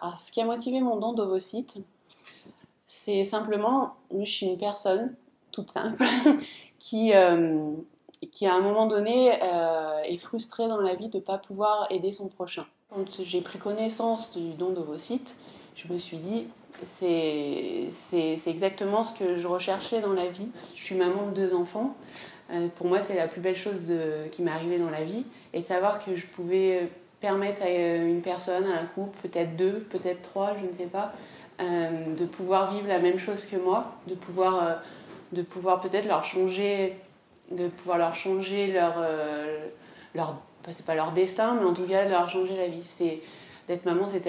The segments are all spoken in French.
Alors, ce qui a motivé mon don d'ovocytes, c'est simplement, je suis une personne toute simple qui, euh, qui à un moment donné est frustrée dans la vie de ne pas pouvoir aider son prochain. Quand j'ai pris connaissance du don d'ovocytes, je me suis dit, c'est exactement ce que je recherchais dans la vie. Je suis maman de 2 enfants. Pour moi, c'est la plus belle chose qui m'est arrivée dans la vie. Et de savoir que je pouvais permettre à une personne, à un couple, peut-être 2, peut-être 3, je ne sais pas, de pouvoir vivre la même chose que moi, de pouvoir peut-être leur changer, de pouvoir leur changer leur c'est pas leur destin, mais en tout cas leur changer la vie. D'être maman, c'est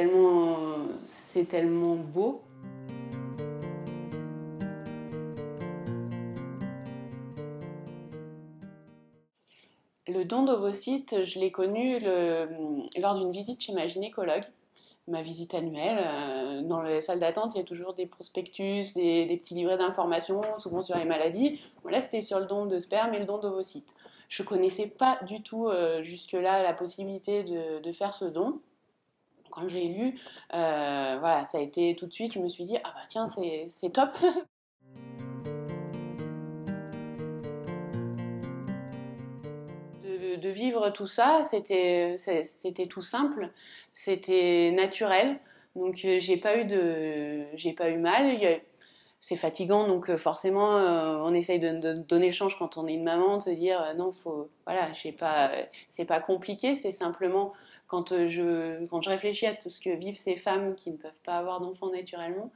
tellement beau. Le don d'ovocytes, je l'ai connu lors d'une visite chez ma gynécologue, ma visite annuelle. Dans les salles d'attente, il y a toujours des prospectus, des petits livrets d'informations, souvent sur les maladies. Voilà, c'était sur le don de sperme et le don d'ovocytes. Je ne connaissais pas du tout jusque-là la possibilité de faire ce don. Quand j'ai lu, voilà, ça a été tout de suite, je me suis dit, ah bah tiens, c'est top. De vivre tout ça, c'était tout simple, c'était naturel. Donc j'ai pas eu mal. C'est fatigant, donc forcément on essaye de donner le change quand on est une maman, de se dire non, voilà, c'est pas compliqué, c'est simplement quand je réfléchis à tout ce que vivent ces femmes qui ne peuvent pas avoir d'enfants naturellement,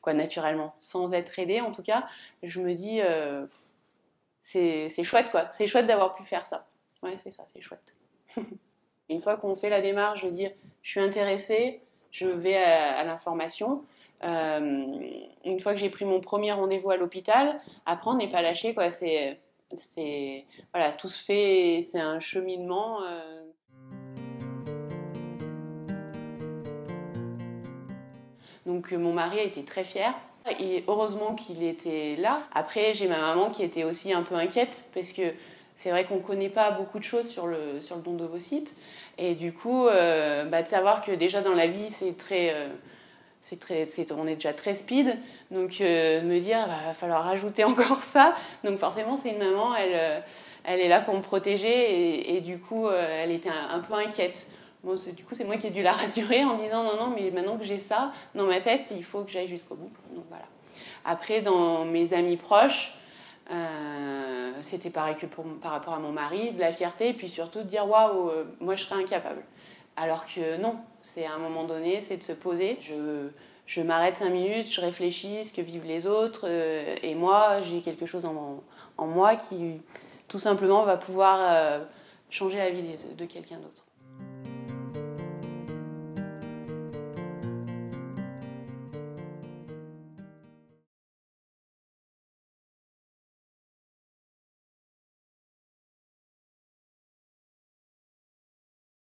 naturellement, sans être aidées en tout cas, je me dis c'est chouette quoi, c'est chouette d'avoir pu faire ça. Ouais, c'est ça, c'est chouette. Une fois qu'on fait la démarche de dire je suis intéressée, je vais à l'information. Une fois que j'ai pris mon premier rendez-vous à l'hôpital, après on n'est pas lâché quoi. Voilà, tout se fait, c'est un cheminement. Donc mon mari a été très fier. Et heureusement qu'il était là. Après, j'ai ma maman qui était aussi un peu inquiète parce que c'est vrai qu'on ne connaît pas beaucoup de choses sur le don d'ovocytes. Et du coup, de savoir que déjà dans la vie, on est déjà très speed. Donc, me dire, va falloir rajouter encore ça. Donc, forcément, c'est une maman, elle est là pour me protéger. Et du coup, elle était un peu inquiète. Bon, du coup, c'est moi qui ai dû la rassurer en disant non, non, mais maintenant que j'ai ça dans ma tête, il faut que j'aille jusqu'au bout. Donc voilà. Après, dans mes amis proches, c'était pareil que par rapport à mon mari, de la fierté, et puis surtout de dire waouh, moi je serais incapable. Alors que non, c'est à un moment donné, c'est de se poser. Je m'arrête 5 minutes, je réfléchis ce que vivent les autres, et moi, j'ai quelque chose en moi qui, tout simplement, va pouvoir changer la vie de quelqu'un d'autre.